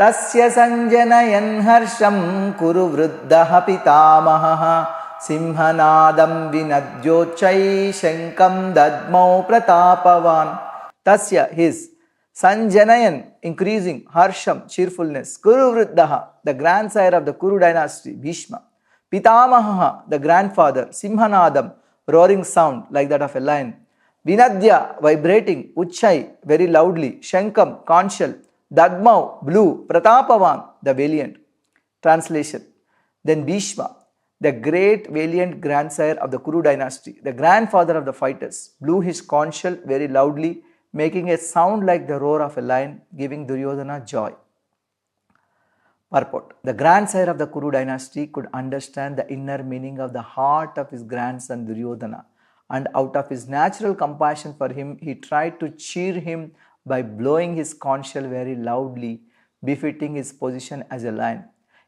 Tasya sanjanayan harsham kuru vruddha pitamaha simhanadam vinadyochai shankam dadmau pratapavan. Tasya, his, sanjanayan, increasing, harsham, cheerfulness, kuru vruddha, the grandsire of the Kuru dynasty, Bhishma, Pitamaha, the grandfather, simhanadam, roaring sound like that of a lion, vinadya, vibrating, uchai, very loudly, shankam, conch shell, dadmau, blue, pratapavan, the valiant. Translation. Then Bhishma, the great valiant grandsire of the Kuru dynasty, the grandfather of the fighters, blew his conch shell very loudly, making a sound like the roar of a lion, giving Duryodhana joy. Purport. The grandsire of the Kuru dynasty could understand the inner meaning of the heart of his grandson Duryodhana, and out of his natural compassion for him, he tried to cheer him by blowing his conch shell very loudly, befitting his position as a lion.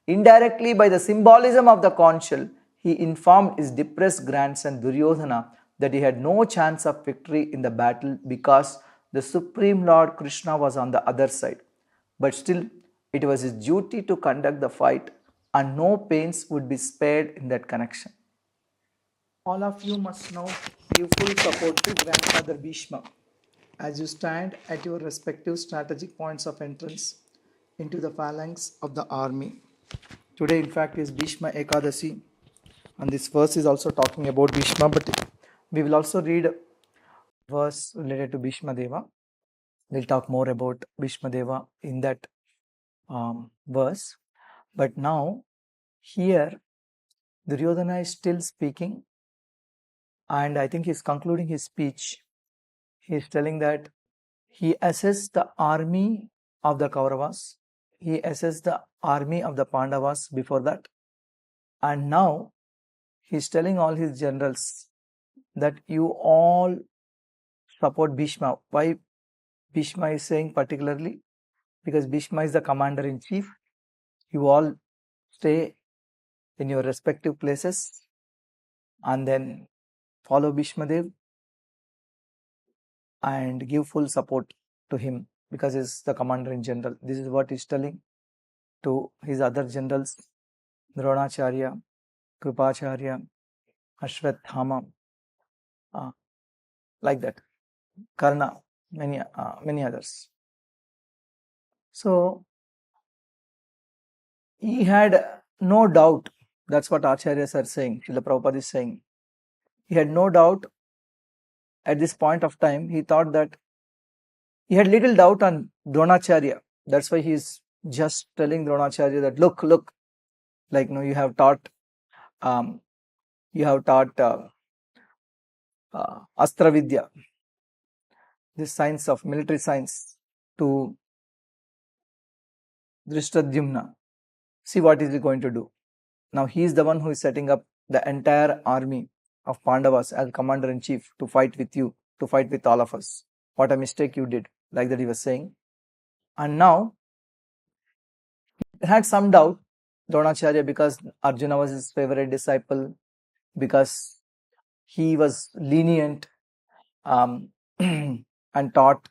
Indirectly, by the symbolism of the conch shell, he informed his depressed grandson Duryodhana that he had no chance of victory in the battle because the Supreme Lord Krishna was on the other side. But still, it was his duty to conduct the fight, and no pains would be spared in that connection. All of you must now give full support to Grandfather Bhishma as you stand at your respective strategic points of entrance into the phalanx of the army. Today, in fact, is Bhishma Ekadasi, and this verse is also talking about Bhishma, but we will also read a verse related to Bhīṣmadeva. We'll talk more about Bhīṣmadeva in that verse. But now, here, Duryodhana is still speaking, and I think he's concluding his speech. He's telling that he assessed the army of the Kauravas, he assessed the army of the Pandavas before that, and now he's telling all his generals that you all support Bhishma. Why Bhishma is saying particularly? Because Bhishma is the commander-in-chief. You all stay in your respective places and then follow Bhīṣmadeva and give full support to him because he's the commander-in-general. This is what he's telling to his other generals, Dronacharya, Kripacharya, Ashwathama, like that, Karna, many others. So, he had no doubt, that's what Acharyas are saying, Srila Prabhupada is saying. He had no doubt at this point of time. He thought that he had little doubt on Dronacharya. That's why he is just telling Dronacharya that look, like you have taught Astra Vidya, this science of military science, to Drishtadyumna. See what is he going to do. Now he is the one who is setting up the entire army of Pandavas as commander-in-chief to fight with you, to fight with all of us. What a mistake you did, like that he was saying. And now, he had some doubt, Dronacharya, because Arjuna was his favorite disciple, because he was lenient and taught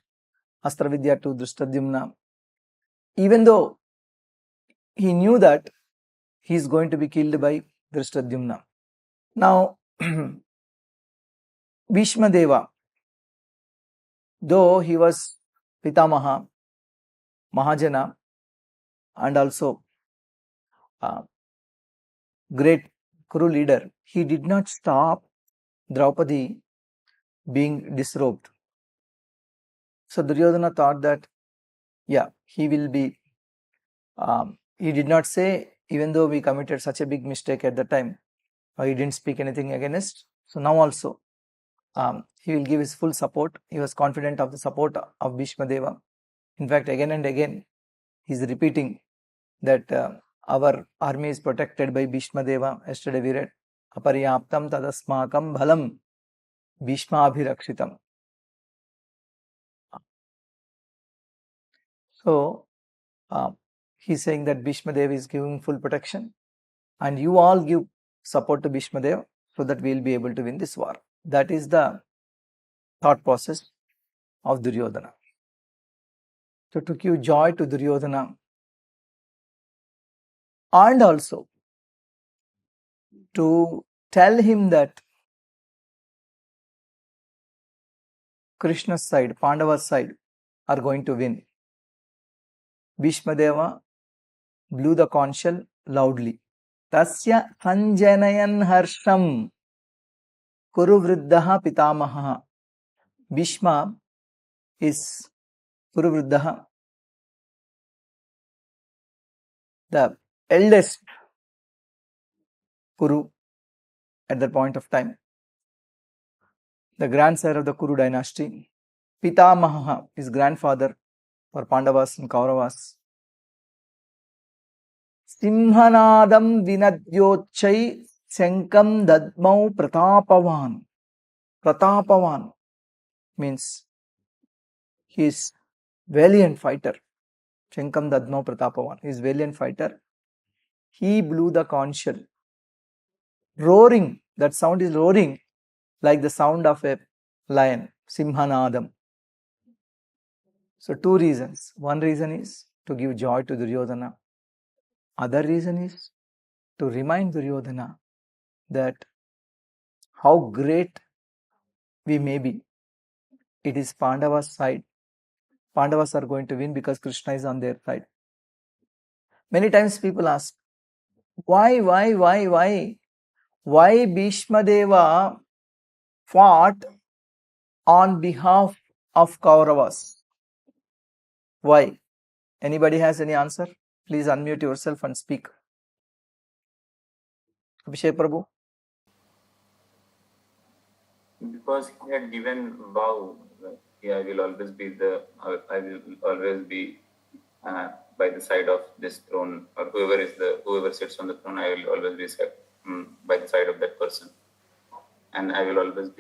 Astra Vidya to Drishtadyumna. Even though he knew that he is going to be killed by Drishtadyumna. Now, Bhīṣmadeva, though he was Pitamaha, Mahajana, and also great Kuru leader, he did not stop Draupadi being disrobed. So Duryodhana thought that, he will be, he did not say, even though we committed such a big mistake at the time, he didn't speak anything against. So now also, he will give his full support. He was confident of the support of Bhīṣmadeva. In fact, again and again, he is repeating that our army is protected by Bhīṣmadeva. Yesterday we read, Aparyaptam tadasmakam bhalam Bhishma abhirakshitam. So, he is saying that Bhīṣmadeva is giving full protection, and you all give support to Bhīṣmadeva so that we will be able to win this war. That is the thought process of Duryodhana. So, to give joy to Duryodhana, and also to tell him that Krishna's side, Pandavas' side are going to win. Bhīṣmadeva blew the conch shell loudly. Tasya sanjanayan harsham kuru vriddaha pitamaha. Bhishma is Kuru vriddaha, the eldest Kuru at that point of time, the grandson of the Kuru dynasty. Pitamaha, his grandfather for Pandavas and Kauravas. Simhanadam vinadyochai shankam dadmau pratapavan. Pratapavan means he is valiant fighter. Shankam dadmau pratapavan. He is valiant fighter. He blew the conch shell. Roaring, that sound is roaring like the sound of a lion. Simhanadam. So two reasons. One reason is to give joy to Duryodhana. Other reason is to remind Duryodhana that how great we may be. It is Pandavas' side. Pandavas are going to win because Krishna is on their side. Many times people ask, why Bhīṣmadeva fought on behalf of Kauravas? Why? Anybody has any answer? Please unmute yourself and speak. Abhishek Prabhu. Because he had given vow that I will always be by the side of this throne, or whoever sits on the throne, I will always be by the side of that person, and I'll always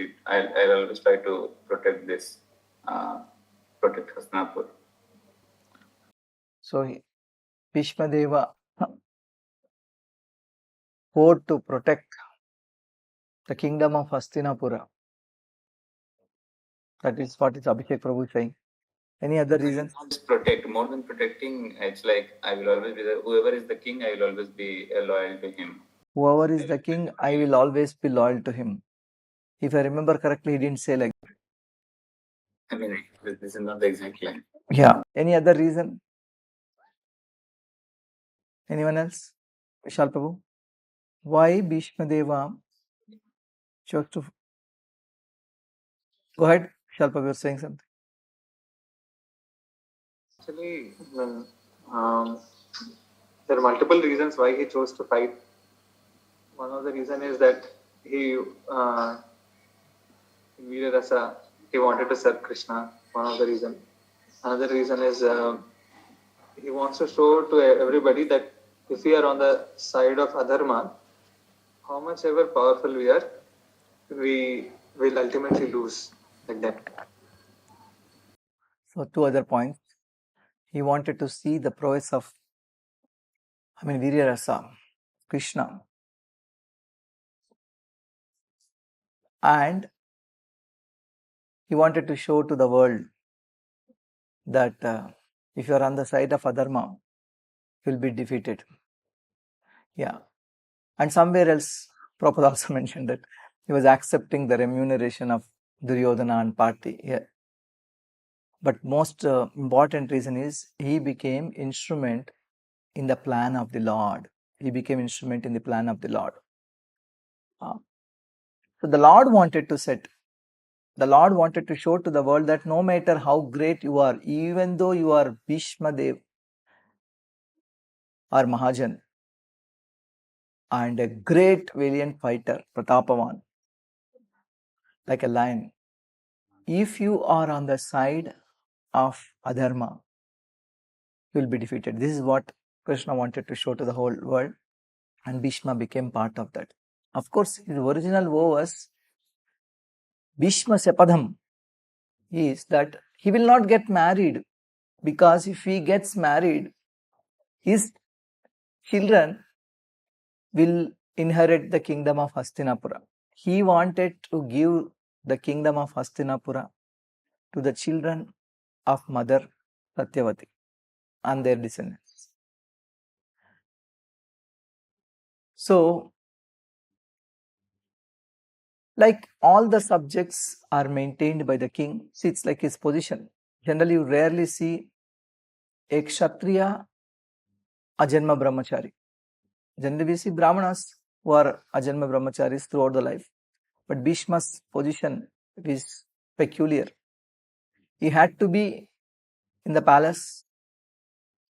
try to protect Hastinapur. So Bhīṣmadeva vowed to protect the kingdom of Hastinapura. That is what is Abhishek Prabhu saying. Any other reason? Protect, more than protecting, it's like I will always be there. Whoever is the king, I will always be loyal to him. Whoever is the king, I will always be loyal to him. If I remember correctly, he didn't say like that. I mean, this is not the exact line. Yeah. Any other reason? Anyone else? Vishal Prabhu? Why Bhīṣmadeva chose to... Go ahead, Vishal Prabhu, you're saying something. Actually, there are multiple reasons why he chose to fight. One of the reasons is that he, in Veera Rasa, he wanted to serve Krishna. One of the reasons. Another reason is he wants to show to everybody that if we are on the side of adharma, how much ever powerful we are, we will ultimately lose, like that. So two other points. He wanted to see the prowess of, Virya Rasa, Krishna. And he wanted to show to the world that if you are on the side of adharma, you will be defeated. Yeah. And somewhere else, Prabhupada also mentioned that he was accepting the remuneration of Duryodhana and party. Yeah. But most important reason is he became instrument in the plan of the Lord. He became instrument in the plan of the Lord. So the Lord wanted to show to the world that no matter how great you are, even though you are Bhishmadev or Mahajan and a great valiant fighter, Pratapavan, like a lion, if you are on the side of adharma, you will be defeated. This is what Krishna wanted to show to the whole world, and Bhishma became part of that. Of course, his original vow was Bhishma Sapadham, is that he will not get married, because if he gets married, his children will inherit the kingdom of Hastinapura. He wanted to give the kingdom of Hastinapura to the children of Mother Satyavati and their descendants. So, like all the subjects are maintained by the king, see, it's like his position. Generally, you rarely see a Kshatriya Ajanma Brahmachari. Generally, we see Brahmanas who are Ajanma Brahmacharis throughout the life. But Bhishma's position is peculiar. He had to be in the palace.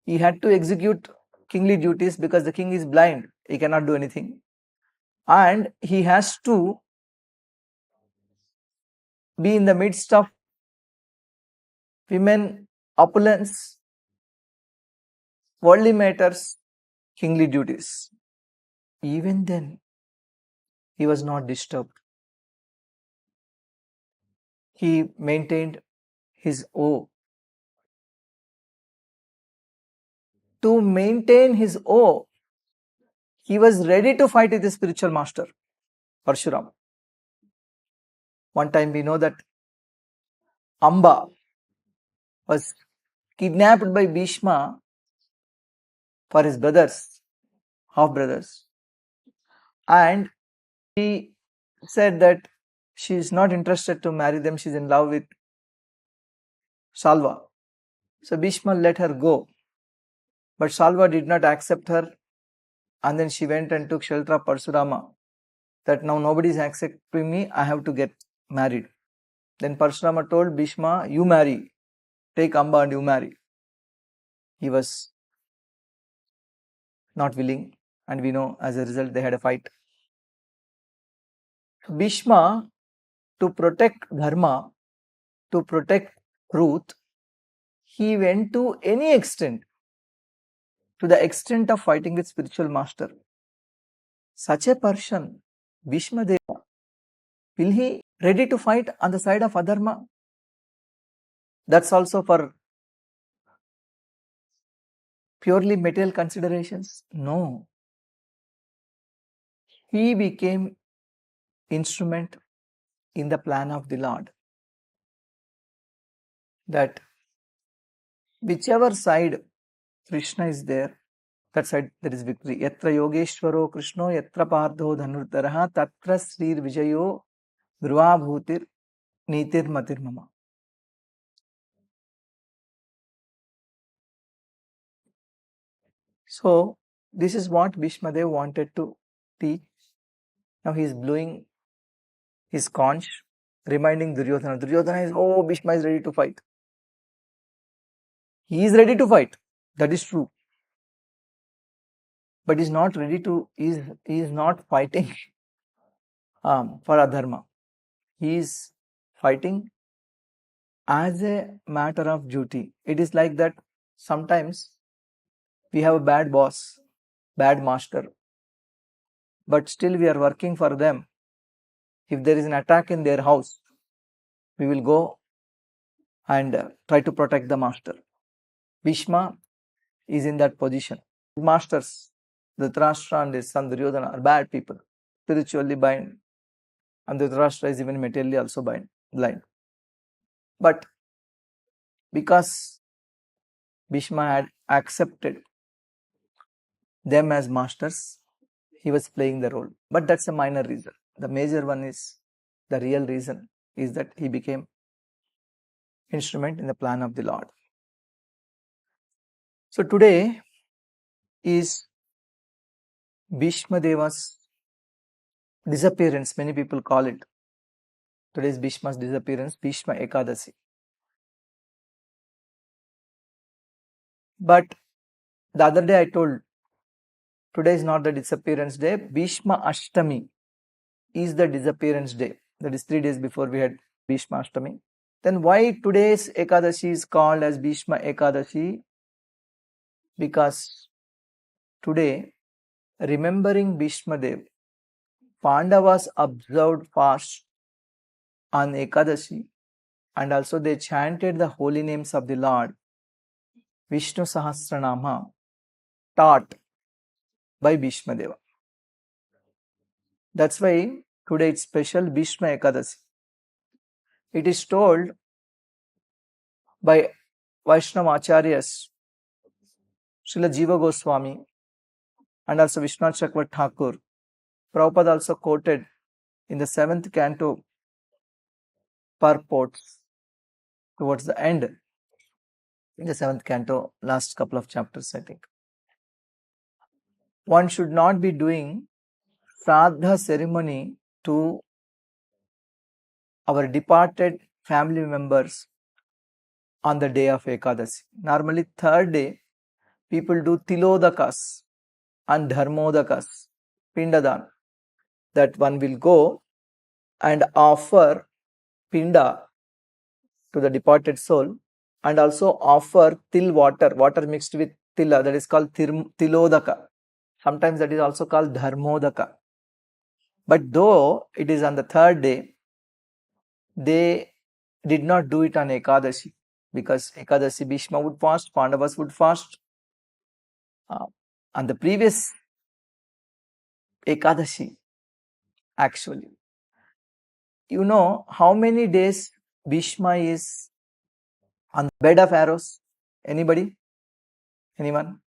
He had to execute kingly duties because the king is blind. He cannot do anything. And he has to be in the midst of women, opulence, worldly matters, kingly duties. Even then, he was not disturbed. He maintained his awe. To maintain his awe, he was ready to fight with his spiritual master, Parshuram. One time we know that Amba was kidnapped by Bhishma for his brothers, half brothers, and he said that she is not interested to marry them, she is in love with Salva. So Bhishma let her go, but Salva did not accept her, and then she went and took shelter of Parshurama, that now nobody is accepting me, I have to get married. Then Parshurama told Bhishma, you marry, take Amba and you marry. He was not willing, and we know as a result they had a fight. Bhishma, to protect dharma, to protect truth, he went to any extent, to the extent of fighting with spiritual master. Such a person, Bhīṣmadeva, will he ready to fight on the side of adharma? That's also for purely material considerations? No. He became instrument in the plan of the Lord, that whichever side Krishna is there, that side there is victory. Yatra Yogeshwaro Krishno, Yatra Pardho Dhanurtaraha, Tatra Srir Vijayo Dhruva Bhutir Nitir Matir Mama. So, this is what Bhishmadev wanted to teach. Now he is blowing his conch, reminding Duryodhana. Duryodhana is, oh, Bhishma is ready to fight. He is ready to fight. That is true. But he is not ready to, he is not fighting for adharma. He is fighting as a matter of duty. It is like that sometimes we have a bad boss, bad master, but still we are working for them. If there is an attack in their house, we will go and try to protect the master. Bhishma is in that position. Masters, Dhritarashtra and his son Duryodhana are bad people, spiritually blind, and Dhritarashtra is even materially also blind. But because Bhishma had accepted them as masters, he was playing the role. But that's a minor reason. The major one is, the real reason is that he became instrument in the plan of the Lord. So today is Bhishmadeva's disappearance, many people call it. Today is Bhishma's disappearance, Bhishma Ekadasi. But the other day I told, today is not the disappearance day, Bhishma Ashtami is the disappearance day. That is 3 days before we had Bhishma Ashtami. Then why today's Ekadashi is called as Bhishma Ekadashi? Because today, remembering Bhishmadev, Pandavas observed fast on Ekadashi, and also they chanted the holy names of the Lord, Vishnu Sahasranama, taught by Bhishmadeva. That's why today it's special Bhishma Ekadasi. It is told by Vaishnava Acharyas, Srila Jiva Goswami and also Vishwanath Chakravarti Thakur. Prabhupada also quoted in the 7th canto purports towards the end, in the 7th canto, last couple of chapters, I think. One should not be doing Shraddha ceremony to our departed family members on the day of Ekadasi. Normally, 3rd day, people do Tilodakas and Dharmodakas, Pindadan, that one will go and offer Pinda to the departed soul, and also offer til water mixed with tila, that is called Tilodaka. Sometimes that is also called Dharmodaka. But though it is on the 3rd day, they did not do it on Ekadashi, because Ekadashi Bhishma would fast, Pandavas would fast. On the previous Ekadashi, actually, you know how many days Bhishma is on the bed of arrows? Anybody? Anyone?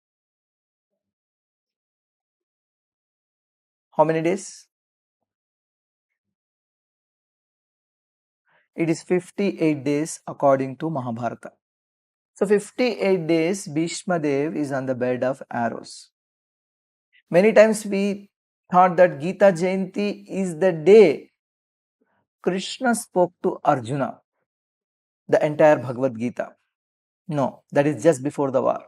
How many days? It is 58 days according to Mahabharata. So 58 days Bhīṣmadeva is on the bed of arrows. Many times we thought that Gita Jayanti is the day Krishna spoke to Arjuna, the entire Bhagavad Gita. No, that is just before the war.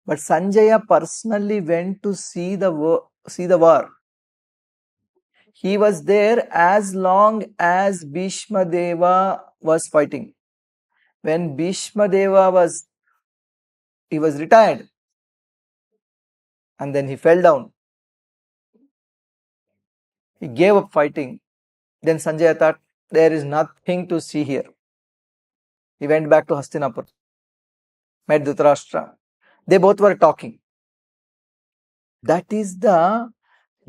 But Sanjaya personally went to see the war. He was there as long as Bhīṣmadeva was fighting. When Bhīṣmadeva was retired, and then he fell down. He gave up fighting. Then Sanjaya thought, there is nothing to see here. He went back to Hastinapur, met Dhritarashtra. They both were talking. That is the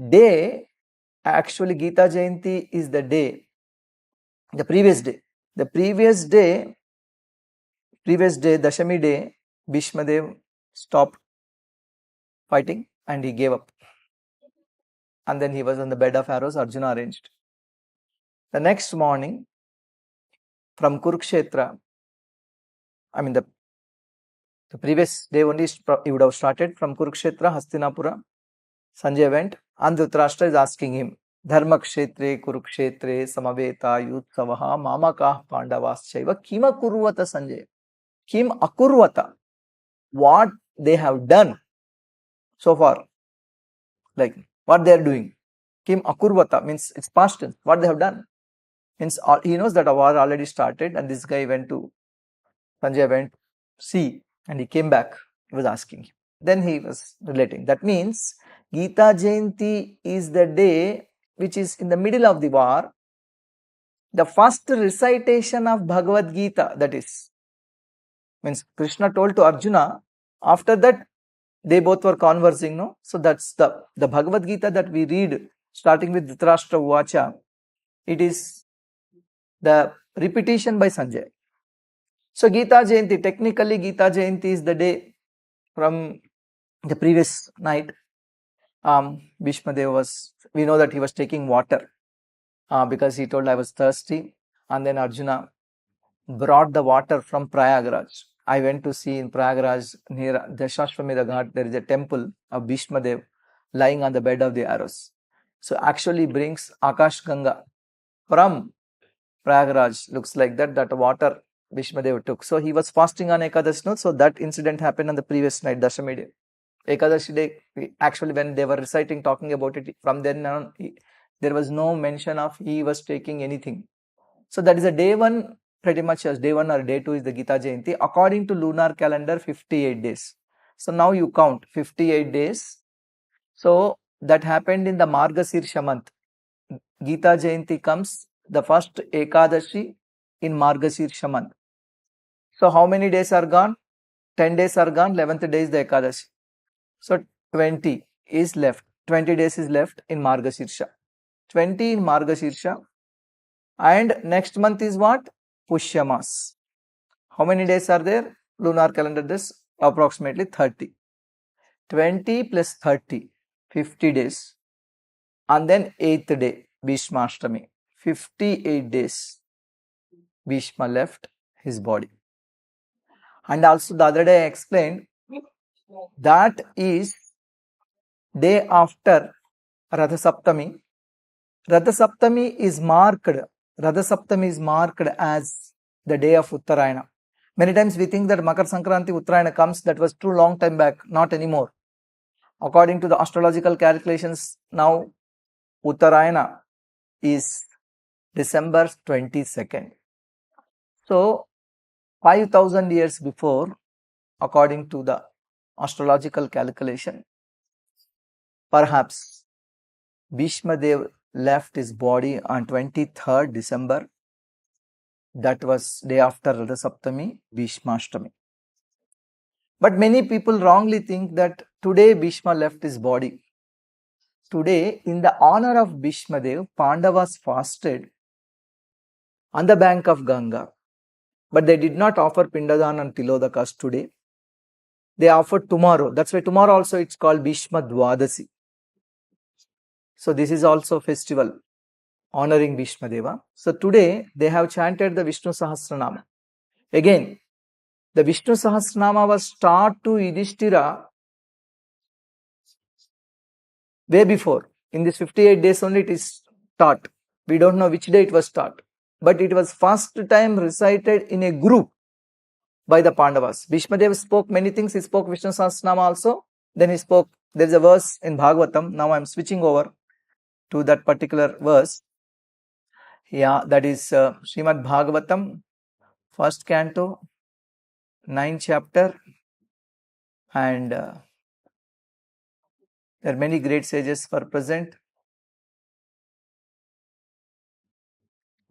day, actually Gita Jayanti is the day, the previous day. The previous day, Dashami day, Bhishmadev stopped fighting and he gave up. And then he was on the bed of arrows, Arjuna arranged. The next morning, from Kurukshetra, the previous day only he would have started from Kurukshetra, Hastinapura. Sanjay went, and Dhritarashtra is asking him, Dharmakshetre, Kurukshetre, Samaveta, Yutsavaha, Mamakah, Pandavas, Chaiva, Kima Kurvata Sanjay. Kim Akurvata. What they have done so far, like what they are doing. Kim Akurvata means it's past tense. What they have done means he knows that a war already started, and this guy Sanjay went see, and he came back. He was asking him. Then he was relating. That means Gita Jayanti is the day which is in the middle of the war. The first recitation of Bhagavad Gita, that is, means Krishna told to Arjuna. After that, they both were conversing, no? So that's the Bhagavad Gita that we read, starting with Dhritarashtra Uvacha. It is the repetition by Sanjay. So Gita Jayanti, technically Gita Jayanti is the day from the previous night. Bhishmadeva we know that he was taking water because he told, I was thirsty, and then Arjuna brought the water from Prayagraj. I went to see in Prayagraj near Dashashvamedha Ghat, there is a temple of Bhishmadeva lying on the bed of the arrows. So actually brings Akash Ganga from Prayagraj, looks like that water Bhishmadeva took. So he was fasting on Ekadashi, no? So that incident happened on the previous night, Dashami day. Ekadashi day, actually when they were reciting, talking about it, from then on, there was no mention of he was taking anything. So that is a day one, pretty much as day one or day two is the Gita Jayanti. According to lunar calendar, 58 days. So now you count 58 days. So that happened in the Margasirsha month. Gita Jayanti comes the first Ekadashi in Margasirsha month. So how many days are gone? 10 days are gone, 11th day is the Ekadashi. So 20 is left. 20 days is left in Margasirsha. 20 in Margasirsha. And next month is what? Pushyamas. How many days are there? Lunar calendar days, approximately 30. 20 plus 30. 50 days. And then 8th day, Bhīṣmashtami. 58 days, Bhishma left his body. And also the other day I explained that is day after Ratha Saptami. Ratha Saptami is marked as the day of Uttarayana. Many times we think that Makar Sankranti Uttarayana comes, that was too long time back, not anymore. According to the astrological calculations, now Uttarayana is December 22nd. So 5,000 years before, according to the astrological calculation, perhaps Bhīṣmadeva left his body on 23rd December. That was day after Ratha Saptami, Bhīṣmashtami. But many people wrongly think that today Bhishma left his body. Today, in the honor of Bhishmadeva, Pandavas fasted on the bank of Ganga. But they did not offer Pindadan and Tilodakas today. They offered tomorrow. That's why tomorrow also it's called Bhishma-Dvadasi. So this is also a festival honoring Bhishmadeva. So today they have chanted the Vishnu Sahasranama. Again, the Vishnu Sahasranama was taught to Yudhishthira way before. In this 58 days only it is taught. We don't know which day it was taught. But it was first time recited in a group by the Pandavas. Bhishmadeva spoke many things. He spoke Vishnu Sahasranama also. Then he spoke, there is a verse in Bhagavatam. Now I am switching over to that particular verse. Yeah, that is Śrīmad-Bhāgavatam, first canto, 9th chapter. And there are many great sages were present.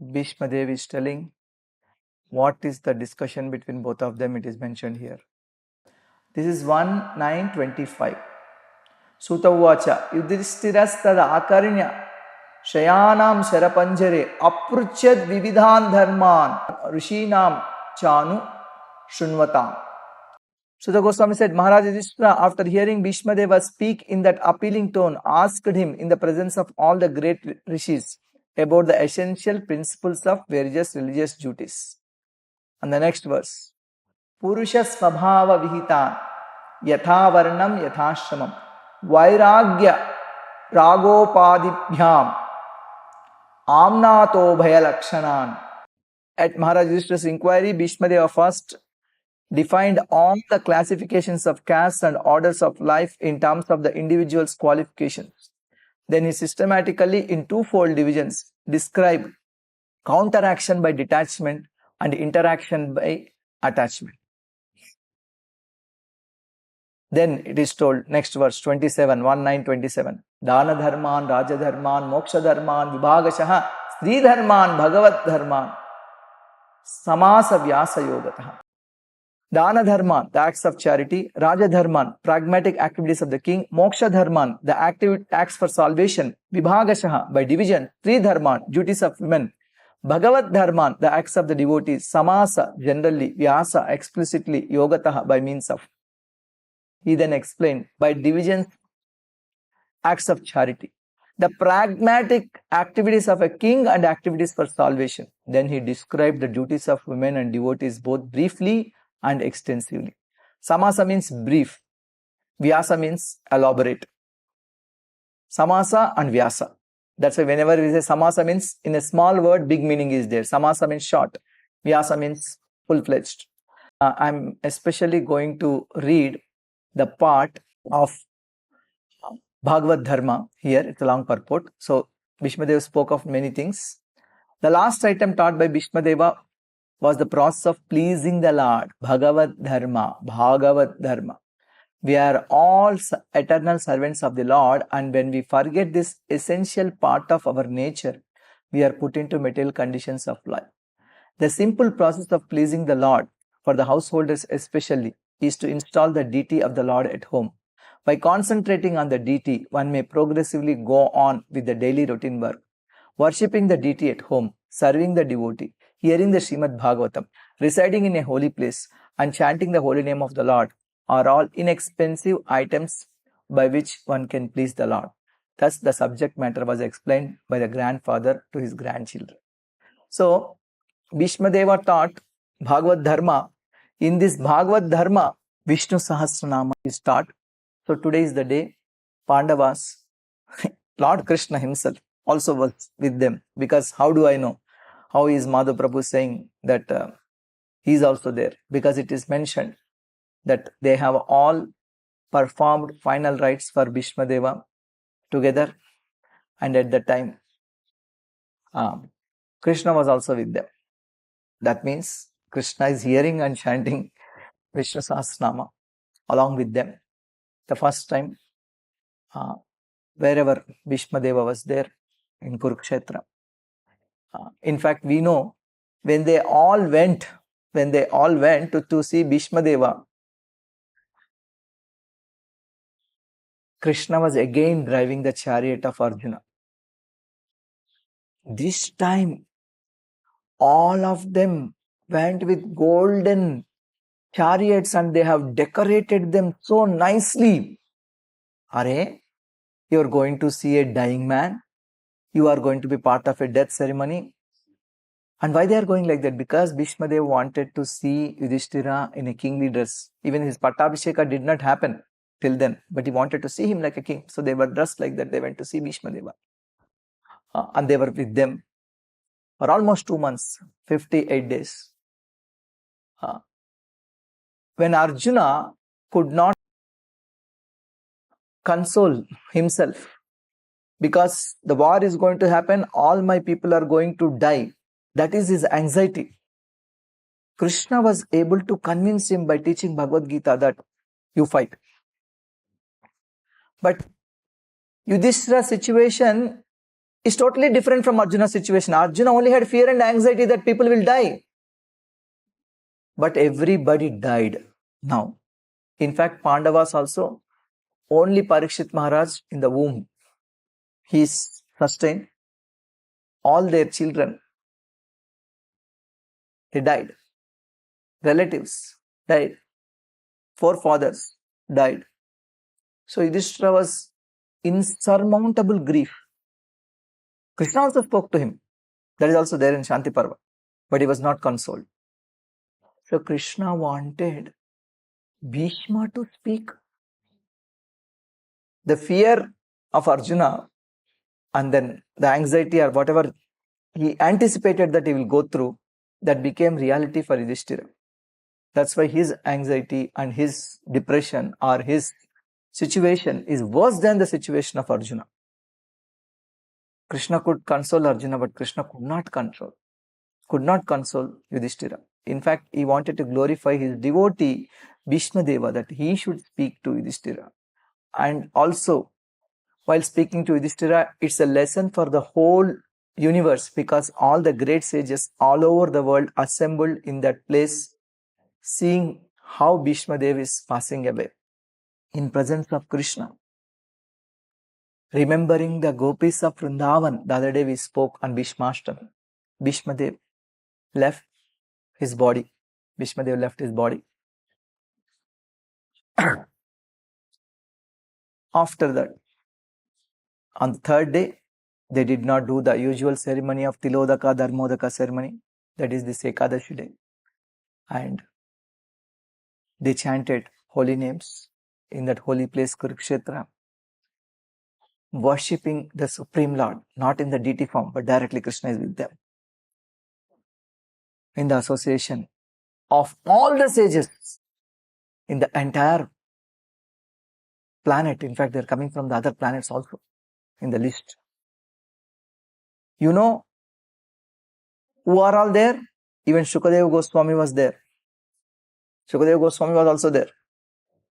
Bhishmadeva is telling what is the discussion between both of them. It is mentioned here. This is 1:9:25. Suta uvacha Yudhishthirastada akarnya shayanam sharapanjare apruchyad vividhan dharman rishinam chanu shunvatam. Suta Goswami said, Maharaj Yudhishthira, after hearing Bhishmadeva speak in that appealing tone, asked him in the presence of all the great rishis about the essential principles of various religious duties. And the next verse, Purusha Svabhava Vihitan Yatha Varnam Yathashramam Vairagya Ragopadibhyam Amnato Bhayalakshanan. At Maharaj Yudhishthira's inquiry, Bhishmadeva first defined all the classifications of castes and orders of life in terms of the individual's qualifications. Then he systematically, in twofold divisions, described counteraction by detachment and interaction by attachment. Then it is told, next verse 27, 1:9:27. Dana dharman, raja dharman, moksha dharman, vibhagashaha, sri dharman, bhagavat dharman, samasa vyasa yogataha. Dana dharman, the acts of charity. Raja dharman, pragmatic activities of the king. Moksha dharman, the acts for salvation. Vibhagashaha, by division. Sri dharman, duties of women. Bhagavat dharman, the acts of the devotees. Samasa, generally. Vyasa, explicitly. Yogataha, by means of. He then explained, by division, acts of charity. The pragmatic activities of a king and activities for salvation. Then he described the duties of women and devotees both briefly and extensively. Samasa means brief. Vyasa means elaborate. Samasa and Vyasa. That's why whenever we say Samasa means in a small word, big meaning is there. Samasa means short. Vyasa means full-fledged. I'm especially going to read the part of Bhagavad Dharma here. It's a long purport. So Bhishmadeva spoke of many things. The last item taught by Bhishmadeva was the process of pleasing the Lord. Bhagavad Dharma. Bhagavat Dharma. We are all eternal servants of the Lord, and when we forget this essential part of our nature, we are put into material conditions of life. The simple process of pleasing the Lord, for the householders especially, is to install the deity of the Lord at home. By concentrating on the deity, one may progressively go on with the daily routine work. Worshipping the deity at home, serving the devotee, hearing the Śrīmad-Bhāgavatam, residing in a holy place, and chanting the holy name of the Lord are all inexpensive items by which one can please the Lord. Thus, the subject matter was explained by the grandfather to his grandchildren. So, Bhīṣmadeva taught Bhagavad Dharma. In this Bhagavad Dharma, Vishnu Sahasranama is taught. So, today is the day Pandavas, Lord Krishna himself also was with them. Because how do I know? How is Madhav Prabhu saying that he is also there? Because it is mentioned that they have all performed final rites for Bhishmadeva together, and at that time Krishna was also with them. That means Krishna is hearing and chanting Vishnu Sahasranama along with them. The first time wherever Bhishmadeva was there in Kurukshetra. In fact, we know when they all went to see Bhishmadeva, Krishna was again driving the chariot of Arjuna. This time, all of them went with golden chariots and they have decorated them so nicely. Are you are going to see a dying man? You are going to be part of a death ceremony? And why they are going like that? Because Bhishmadeva wanted to see Yudhishthira in a kingly dress. Even his Pattabhisheka did not happen till then, but he wanted to see him like a king. So they were dressed like that. They went to see Bhishmadeva. And they were with them for almost 2 months, 58 days. When Arjuna could not console himself, because the war is going to happen, all my people are going to die. That is his anxiety. Krishna was able to convince him by teaching Bhagavad Gita that you fight. But Yudhishthira's situation is totally different from Arjuna's situation. Arjuna only had fear and anxiety that people will die. But everybody died now. In fact, Pandavas also, only Parikshit Maharaj in the womb, he is sustained. All their children, they died. Relatives died. Forefathers died. So Yudhishthira was insurmountable grief. Krishna also spoke to him. That is also there in Shanti Parva. But he was not consoled. So Krishna wanted Bhishma to speak. The fear of Arjuna and then the anxiety or whatever he anticipated that he will go through, that became reality for Yudhishthira. That's why his anxiety and his depression or his situation is worse than the situation of Arjuna. Krishna could console Arjuna, but Krishna could not console Yudhishthira. In fact, he wanted to glorify his devotee, Bhīṣmadeva, that he should speak to Yudhishthira. And also, while speaking to Yudhishthira, it's a lesson for the whole universe, because all the great sages all over the world assembled in that place, seeing how Bhīṣmadeva is passing away in presence of Krishna. Remembering the gopis of Vrindavan, the other day we spoke on Bhishmashtami. Bhishmadeva left his body. After that, on the third day, they did not do the usual ceremony of Tilodaka, Dharmodaka ceremony. That is the Ekadashi day. And they chanted holy names in that holy place, Kurukshetra, worshipping the Supreme Lord, not in the deity form, but directly Krishna is with them. In the association of all the sages in the entire planet. In fact, they are coming from the other planets also in the list. You know who are all there? Even Shukadeva Goswami was there. Shukadeva Goswami was also there.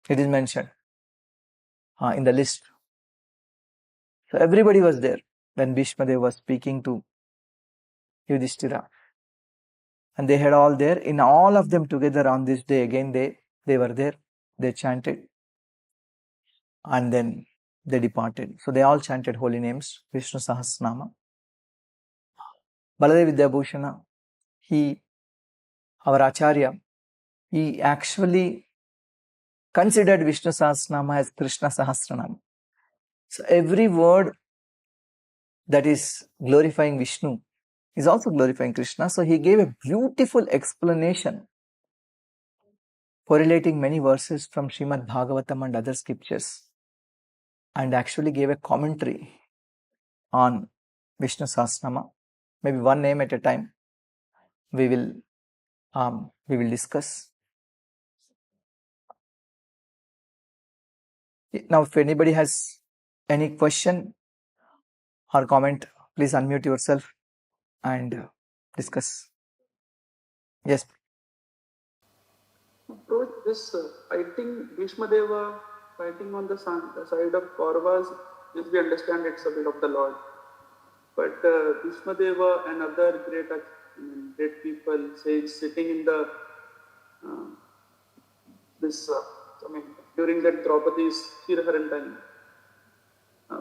It is mentioned in the list. So everybody was there when Bhishmadeva was speaking to Yudhishthira. And they had all there. In all of them together on this day, again they were there. They chanted. And then they departed. So they all chanted holy names, Vishnu Sahasranama. Baladev Vidyabhushana, our Acharya, he actually considered Vishnu Sahasranama as Krishna Sahasranama. So every word that is glorifying Vishnu is also glorifying Krishna. So he gave a beautiful explanation correlating many verses from Śrīmad-Bhāgavatam and other scriptures, and actually gave a commentary on Vishnu Sahasranama. Maybe one name at a time we will discuss. Now, if anybody has any question or comment, please unmute yourself and discuss. Yes. This fighting, Bhīṣmadeva fighting on the side of Kauravas, as we understand it's a will of the Lord. But Bhīṣmadeva and other great people say sitting in the during that Draupadi's Shirharan time.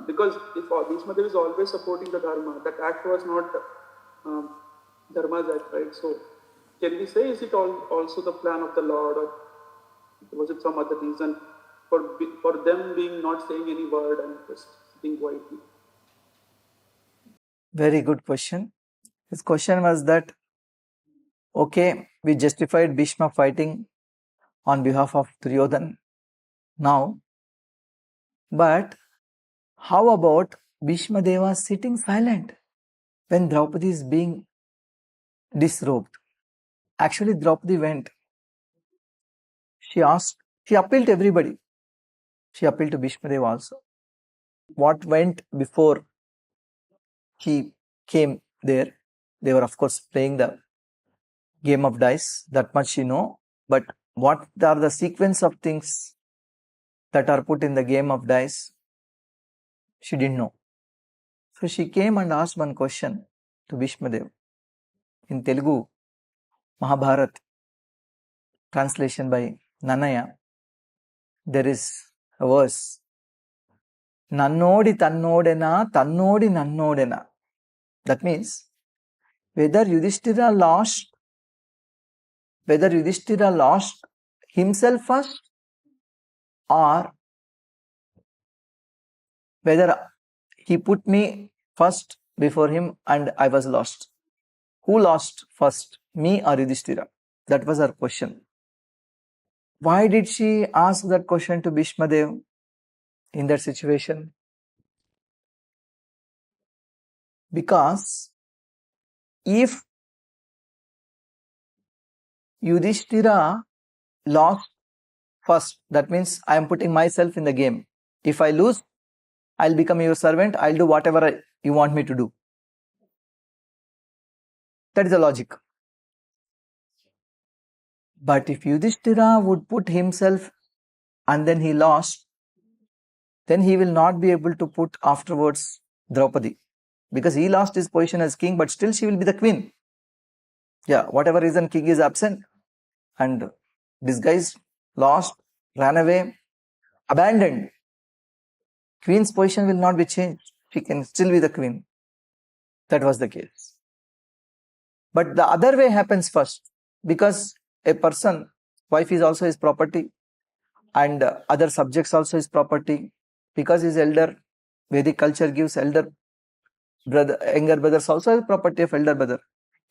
Because if Bhīṣmadeva is always supporting the Dharma, that act was not Dharma's act, right? So can we say, is it also the plan of the Lord, or was it some other reason for them being not saying any word and just sitting quietly? Very good question. His question was that, okay, we justified Bhishma fighting on behalf of Duryodhan now, but how about Bhishmadeva sitting silent when Draupadi is being disrobed? Actually, Draupadi went. She appealed to everybody. She appealed to Bhishmadeva also. What went before he came there? They were, of course, playing the game of dice. That much you know. But what are the sequence of things that are put in the game of dice? She didn't know. So she came and asked one question to Bhishmadeva. In Telugu, Mahabharata, translation by Nanaya, there is a verse, Nannodi tannodena, tannodi nannodena. That means, whether Yudhishthira lost himself first, or whether he put me first before him and I was lost. Who lost first, me or Yudhishthira? That was her question. Why did she ask that question to Bhishmadev in that situation? Because if Yudhishthira lost first, that means I am putting myself in the game. If I lose, I'll become your servant, I'll do whatever you want me to do. That is the logic. But if Yudhishthira would put himself and then he lost, then he will not be able to put afterwards Draupadi. Because he lost his position as king, but still she will be the queen. Yeah, whatever reason king is absent and this guy is lost, ran away, abandoned. Queen's position will not be changed. She can still be the queen. That was the case. But the other way happens first, because a person, wife is also his property and other subjects also his property, because his elder, Vedic culture gives elder brother, younger brothers also have property of elder brother.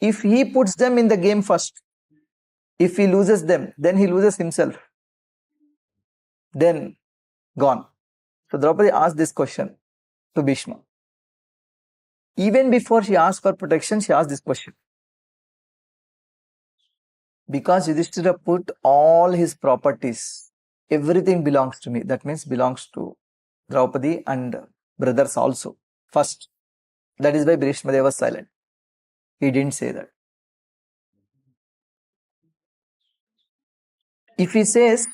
If he puts them in the game first, if he loses them, then he loses himself. Then gone. So Draupadi asked this question to Bhishma. Even before she asked for protection, she asked this question. Because Yudhishthira put all his properties, everything belongs to me. That means belongs to Draupadi and brothers also. First. That is why Bhishmadeva was silent. He didn't say that. If he says,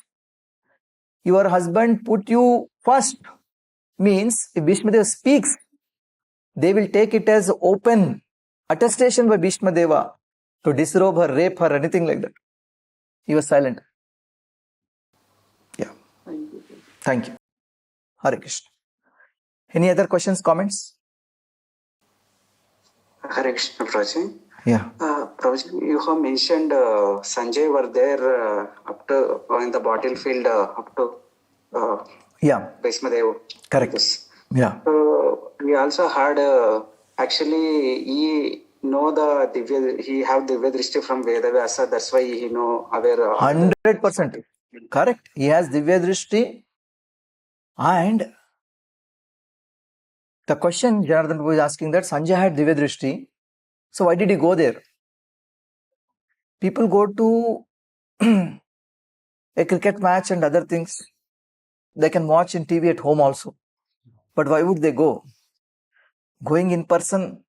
your husband put you first, means if Bhishmadeva speaks, they will take it as open attestation by Bhishmadeva to disrobe her, rape her, anything like that. He was silent. Yeah. Thank you. Hare Krishna. Any other questions, comments? Hare Krishna, Prabhuji. Yeah. Prabhuji, you have mentioned Sanjay were there up to in the battlefield up to Yeah. Bhīṣmadeva. Correct. Yes. Yeah. We also heard actually he know the Divya, he have Divya Drishti from Vedavyasa, that's why he know aware. 100%. Correct. He has Divya Drishti. And the question Janardhan was asking that Sanjay had Divya Drishti. So why did he go there? People go to a cricket match and other things. They can watch in TV at home also. But why would they go? Going in person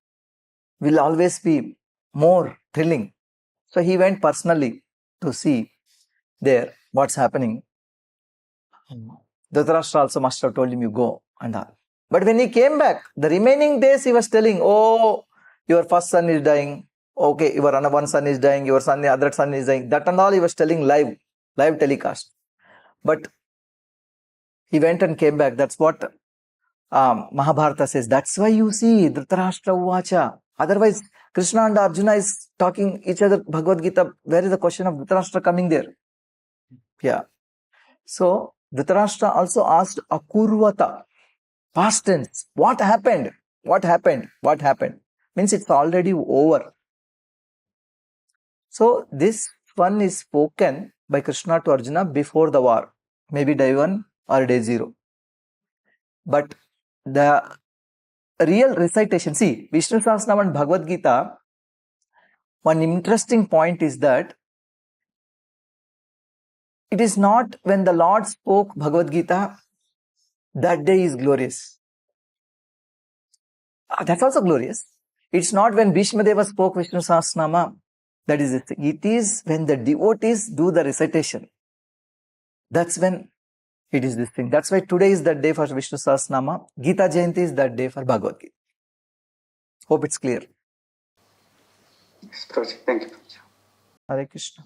will always be more thrilling. So he went personally to see there what's happening. Dhritarashtra also must have told him, you go and all. But when he came back, the remaining days he was telling, oh, your first son is dying. Okay, your one son is dying, your son, the other son is dying. That and all he was telling live telecast. But he went and came back. That's what Mahabharata says. That's why you see Dhritarashtra Uvacha. Otherwise, Krishna and Arjuna is talking each other. Bhagavad Gita, where is the question of Dhritarashtra coming there? Yeah. So, Dhritarashtra also asked Akurvata, past tense. What happened? What happened? What happened? Means it's already over. So, this one is spoken by Krishna to Arjuna before the war. Maybe day 1 or day 0. But the real recitation, see, Vishnu Sahasranam and Bhagavad Gita, one interesting point is that it is not when the Lord spoke Bhagavad Gita, that day is glorious. That's also glorious. It's not when Bhīṣmadeva spoke Vishnu Sahasranama, that is it. It is when the devotees do the recitation. That's when it is this thing. That's why today is that day for Vishnu Sahasranama. Gita Jayanti is that day for Bhagavad Gita. Hope it's clear. Yes, Prabhuji. Thank you. Hare Krishna.